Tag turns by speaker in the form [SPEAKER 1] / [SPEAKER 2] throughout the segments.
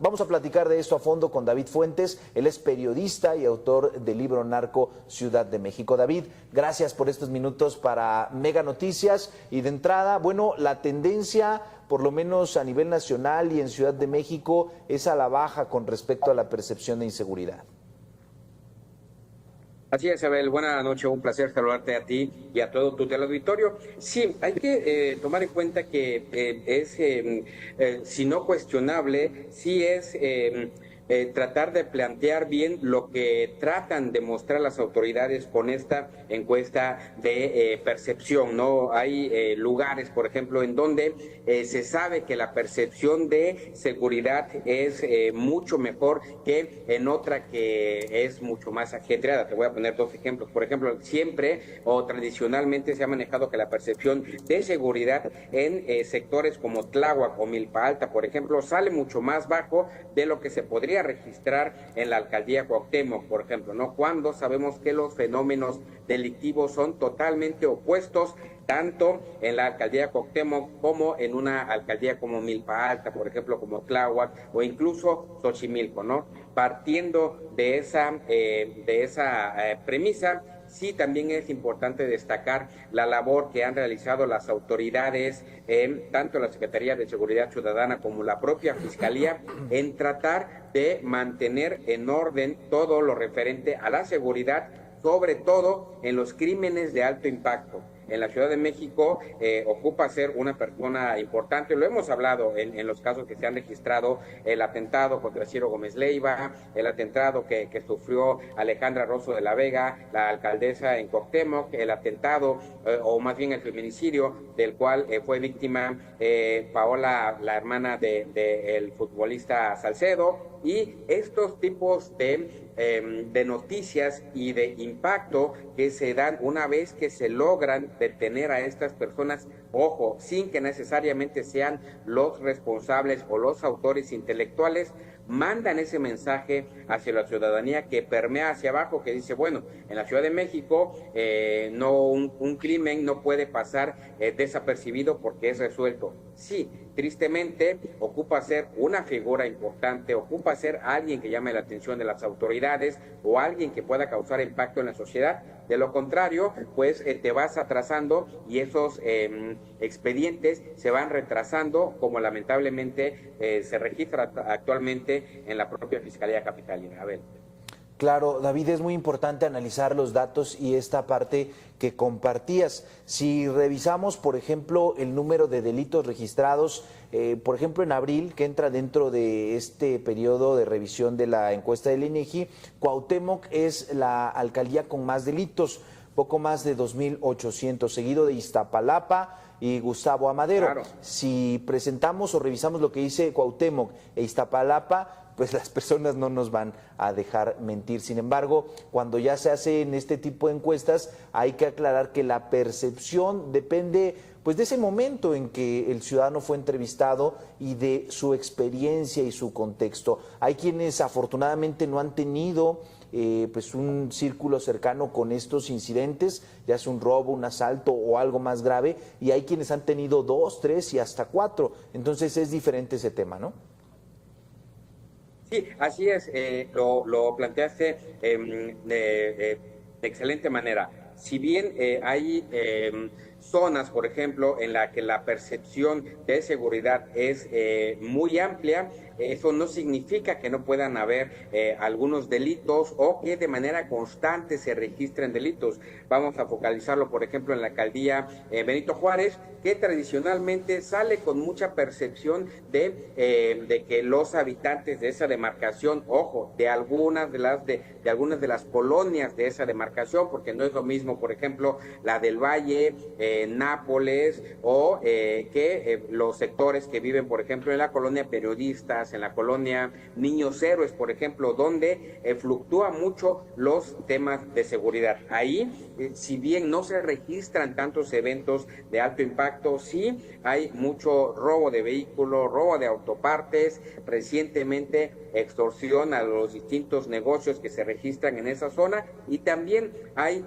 [SPEAKER 1] Vamos a platicar de esto a fondo con David Fuentes. Él es periodista y autor del libro Narco Ciudad de México. David, gracias por estos minutos para Mega Noticias. Y de entrada, bueno, la tendencia, por lo menos a nivel nacional y en Ciudad de México, es a la baja con respecto a la percepción de inseguridad.
[SPEAKER 2] Así es, Abel. Buenas noches, un placer saludarte a ti y a todo tu teleauditorio. Sí, hay que tomar en cuenta que si no cuestionable, sí es tratar de plantear bien lo que tratan de mostrar las autoridades con esta encuesta de percepción, ¿no? Hay lugares, por ejemplo, en donde se sabe que la percepción de seguridad es mucho mejor que en otra que es mucho más ajetreada. Te voy a poner dos ejemplos. Por ejemplo, siempre o tradicionalmente se ha manejado que la percepción de seguridad en sectores como Tláhuac o Milpa Alta, por ejemplo, sale mucho más bajo de lo que se podría registrar en la alcaldía Cuauhtémoc, por ejemplo, ¿no? Cuando sabemos que los fenómenos delictivos son totalmente opuestos, tanto en la alcaldía Cuauhtémoc como en una alcaldía como Milpa Alta, por ejemplo, como Tláhuac o incluso Xochimilco, ¿no? Partiendo de esa premisa, sí, también es importante destacar la labor que han realizado las autoridades, tanto la Secretaría de Seguridad Ciudadana como la propia Fiscalía, en tratar de mantener en orden todo lo referente a la seguridad, sobre todo en los crímenes de alto impacto. En la Ciudad de México ocupa ser una persona importante, lo hemos hablado en los casos que se han registrado, el atentado contra Ciro Gómez Leiva, el atentado que sufrió Alejandra Rosso de la Vega, la alcaldesa en Cuauhtémoc, el atentado, o más bien el feminicidio, del cual fue víctima Paola, la hermana del futbolista Salcedo, y estos tipos de noticias y de impacto que se dan una vez que se logran detener a estas personas, ojo, sin que necesariamente sean los responsables o los autores intelectuales, mandan ese mensaje hacia la ciudadanía que permea hacia abajo, que dice, bueno, en la Ciudad de México un crimen no puede pasar desapercibido porque es resuelto. Sí, tristemente ocupa ser una figura importante, ocupa ser alguien que llame la atención de las autoridades o alguien que pueda causar impacto en la sociedad. De lo contrario, pues te vas atrasando y esos expedientes se van retrasando, como lamentablemente se registra actualmente en la propia Fiscalía Capitalina. Abel.
[SPEAKER 1] Claro, David, es muy importante analizar los datos y esta parte que compartías. Si revisamos, por ejemplo, el número de delitos registrados, por ejemplo, en abril, que entra dentro de este periodo de revisión de la encuesta del INEGI, Cuauhtémoc es la alcaldía con más delitos, poco más de 2,800, seguido de Iztapalapa y Gustavo Amadero. Claro. Si presentamos o revisamos lo que dice Cuauhtémoc e Iztapalapa, pues las personas no nos van a dejar mentir. Sin embargo, cuando ya se hacen este tipo de encuestas, hay que aclarar que la percepción depende pues de ese momento en que el ciudadano fue entrevistado y de su experiencia y su contexto. Hay quienes afortunadamente no han tenido pues un círculo cercano con estos incidentes, ya sea un robo, un asalto o algo más grave, y hay quienes han tenido 2, 3 y hasta 4. Entonces es diferente ese tema, ¿no?
[SPEAKER 2] Sí, así es, lo planteaste de excelente manera. Si bien hay zonas, por ejemplo, en la que la percepción de seguridad es muy amplia, eso no significa que no puedan haber algunos delitos o que de manera constante se registren delitos. Vamos a focalizarlo, por ejemplo, en la alcaldía Benito Juárez, que tradicionalmente sale con mucha percepción de que los habitantes de esa demarcación, ojo, de algunas de las colonias de esa demarcación, porque no es lo mismo, por ejemplo, la del Valle, Nápoles, o que los sectores que viven, por ejemplo, en la colonia Periodistas, en la colonia Niños Héroes, por ejemplo, donde fluctúa mucho los temas de seguridad. Ahí, si bien no se registran tantos eventos de alto impacto, sí hay mucho robo de vehículos, robo de autopartes, recientemente extorsión a los distintos negocios que se registran en esa zona, y también hay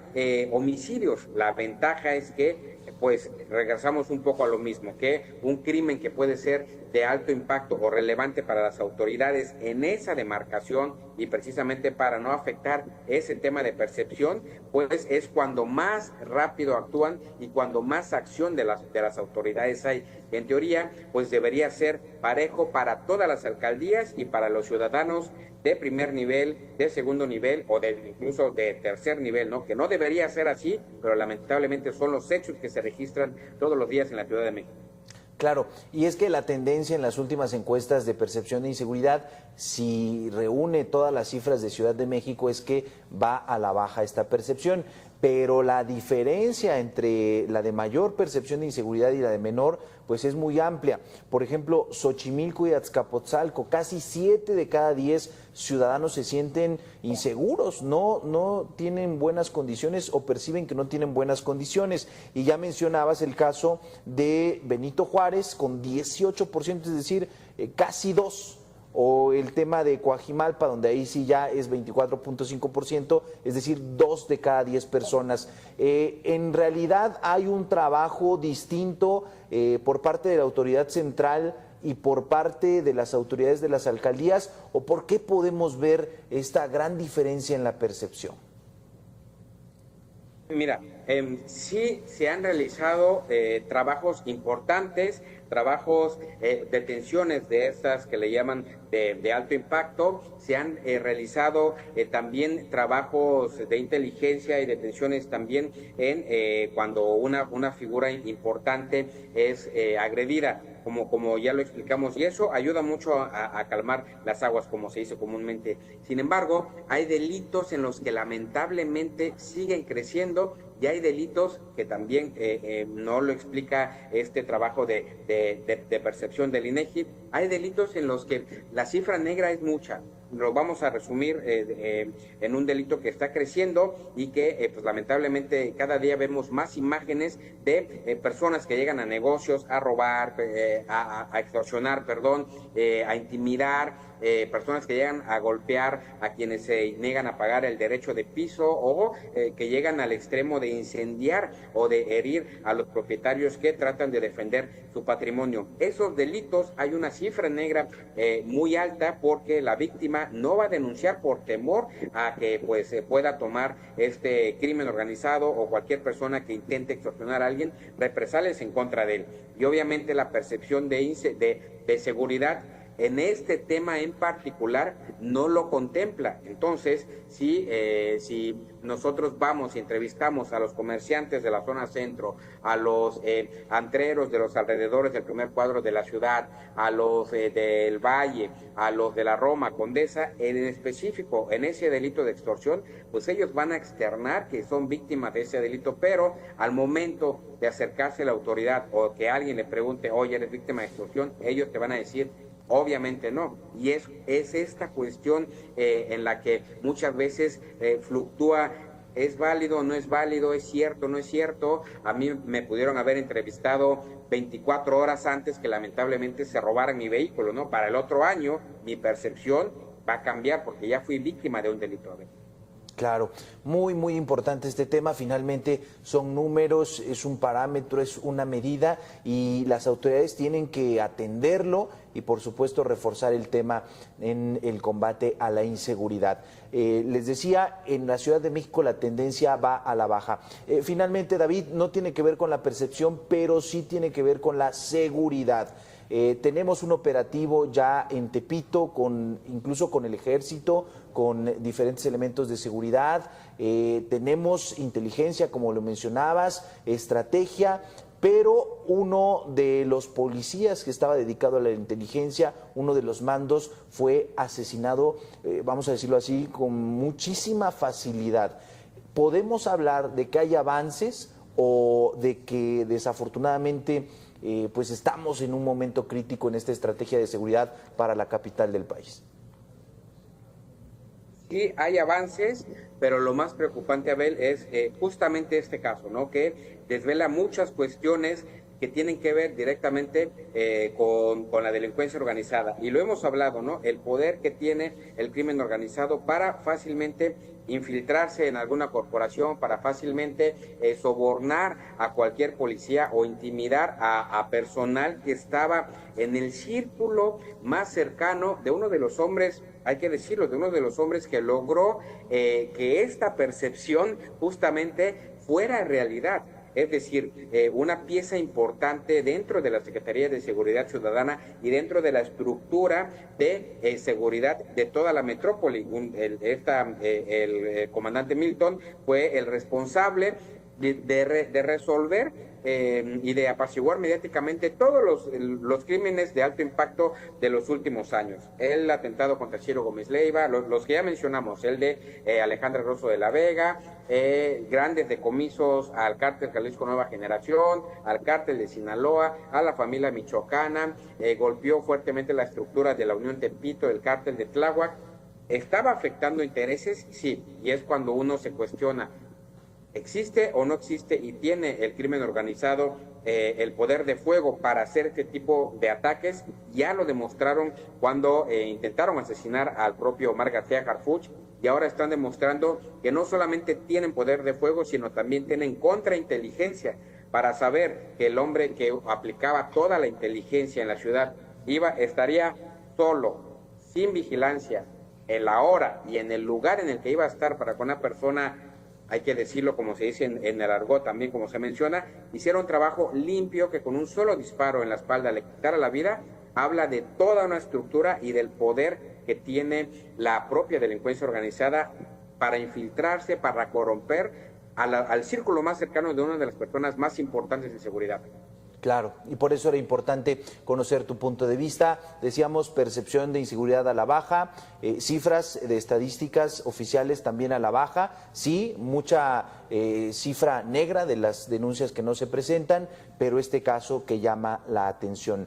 [SPEAKER 2] homicidios. La ventaja es que pues regresamos un poco a lo mismo, que un crimen que puede ser de alto impacto o relevante para las autoridades en esa demarcación, y precisamente para no afectar ese tema de percepción, pues es cuando más rápido actúan y cuando más acción de las autoridades hay. En teoría, pues debería ser parejo para todas las alcaldías y para los ciudadanos de primer nivel, de segundo nivel o incluso de tercer nivel, ¿no? Que no debería ser así, pero lamentablemente son los hechos que se registran todos los días en la Ciudad de México.
[SPEAKER 1] Claro, y es que la tendencia en las últimas encuestas de percepción de inseguridad, si reúne todas las cifras de Ciudad de México, es que va a la baja esta percepción, pero la diferencia entre la de mayor percepción de inseguridad y la de menor, pues es muy amplia. Por ejemplo, Xochimilco y Azcapotzalco, casi 7 de cada 10 ciudadanos se sienten inseguros, no tienen buenas condiciones o perciben que no tienen buenas condiciones. Y ya mencionabas el caso de Benito Juárez con 18%, es decir, casi 2. O el tema de Coajimalpa, donde ahí sí ya es 24.5%, es decir, 2 de cada 10 personas. En realidad hay un trabajo distinto por parte de la autoridad central y por parte de las autoridades de las alcaldías, ¿o por qué podemos ver esta gran diferencia en la percepción?
[SPEAKER 2] Mira, sí se han realizado trabajos importantes, trabajos, detenciones de estas que le llaman de alto impacto. Se han realizado también trabajos de inteligencia y detenciones también en cuando una figura importante es agredida, como ya lo explicamos, y eso ayuda mucho a calmar las aguas, como se dice comúnmente. Sin embargo, hay delitos en los que lamentablemente siguen creciendo, y hay delitos que también no lo explica este trabajo de percepción del INEGI. Hay delitos en los que la cifra negra es mucha. Lo vamos a resumir en un delito que está creciendo y que pues lamentablemente cada día vemos más imágenes de personas que llegan a negocios a robar, a extorsionar, a intimidar, personas que llegan a golpear a quienes se niegan a pagar el derecho de piso, o que llegan al extremo de incendiar o de herir a los propietarios que tratan de defender su patrimonio. Esos delitos hay una cifra negra muy alta, porque la víctima no va a denunciar por temor a que pues se pueda tomar este crimen organizado o cualquier persona que intente extorsionar a alguien, represalias en contra de él. Y obviamente la percepción de seguridad en este tema en particular no lo contempla. Entonces, si nosotros vamos y entrevistamos a los comerciantes de la zona centro, a los antreros de los alrededores del primer cuadro de la ciudad, a los del Valle, a los de la Roma, Condesa, en específico en ese delito de extorsión, pues ellos van a externar que son víctimas de ese delito, pero al momento de acercarse a la autoridad o que alguien le pregunte, oye, ¿eres víctima de extorsión?, ellos te van a decir, obviamente no. Y es esta cuestión en la que muchas veces fluctúa, ¿es válido, no es válido, es cierto, no es cierto? A mí me pudieron haber entrevistado 24 horas antes que lamentablemente se robaran mi vehículo, ¿no? Para el otro año mi percepción va a cambiar porque ya fui víctima de un delito.
[SPEAKER 1] Claro, muy importante este tema. Finalmente son números, es un parámetro, es una medida, y las autoridades tienen que atenderlo y por supuesto reforzar el tema en el combate a la inseguridad. Les decía, en la Ciudad de México la tendencia va a la baja. Finalmente, David, no tiene que ver con la percepción, pero sí tiene que ver con la seguridad. Tenemos un operativo ya en Tepito, incluso con el Ejército, con diferentes elementos de seguridad. Tenemos inteligencia, como lo mencionabas, estrategia, pero uno de los policías que estaba dedicado a la inteligencia, uno de los mandos, fue asesinado, vamos a decirlo así, con muchísima facilidad. ¿Podemos hablar de que hay avances o de que desafortunadamente pues estamos en un momento crítico en esta estrategia de seguridad para la capital del país?
[SPEAKER 2] Sí, hay avances, pero lo más preocupante, Abel, es justamente este caso, ¿no? Que desvela muchas cuestiones que tienen que ver directamente con la delincuencia organizada. Y lo hemos hablado, ¿no? El poder que tiene el crimen organizado para fácilmente infiltrarse en alguna corporación, para fácilmente sobornar a cualquier policía o intimidar a personal que estaba en el círculo más cercano de uno de los hombres, hay que decirlo, de uno de los hombres que logró que esta percepción justamente fuera realidad. Es decir, una pieza importante dentro de la Secretaría de Seguridad Ciudadana y dentro de la estructura de seguridad de toda la metrópoli. El comandante Milton fue el responsable de resolver y de apaciguar mediáticamente todos los crímenes de alto impacto de los últimos años. El atentado contra Ciro Gómez Leiva, los que ya mencionamos, el de Alejandra Rosso de la Vega, grandes decomisos al cártel Jalisco Nueva Generación, al cártel de Sinaloa, a la familia michoacana, golpeó fuertemente la estructura de la Unión Tepito, el cártel de Tláhuac. ¿Estaba afectando intereses? Sí, y es cuando uno se cuestiona, ¿existe o no existe y tiene el crimen organizado el poder de fuego para hacer este tipo de ataques? Ya lo demostraron cuando intentaron asesinar al propio Omar García Harfuch, y ahora están demostrando que no solamente tienen poder de fuego, sino también tienen contrainteligencia para saber que el hombre que aplicaba toda la inteligencia en la ciudad estaría solo, sin vigilancia, en la hora y en el lugar en el que iba a estar para con una persona, hay que decirlo como se dice en el argot también, como se menciona, hicieron un trabajo limpio que con un solo disparo en la espalda le quitara la vida. Habla de toda una estructura y del poder que tiene la propia delincuencia organizada para infiltrarse, para corromper al círculo más cercano de una de las personas más importantes de seguridad.
[SPEAKER 1] Claro, y por eso era importante conocer tu punto de vista. Decíamos percepción de inseguridad a la baja, cifras de estadísticas oficiales también a la baja, sí, mucha cifra negra de las denuncias que no se presentan, pero este caso que llama la atención.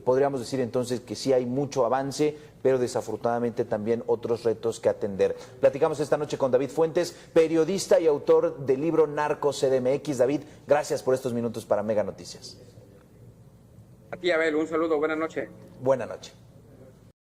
[SPEAKER 1] Podríamos decir entonces que sí hay mucho avance, pero desafortunadamente también otros retos que atender. Platicamos esta noche con David Fuentes, periodista y autor del libro Narcos CDMX. David, gracias por estos minutos para Mega Noticias.
[SPEAKER 2] A ti, Abel, un saludo, buenas noches.
[SPEAKER 1] Buenas noches.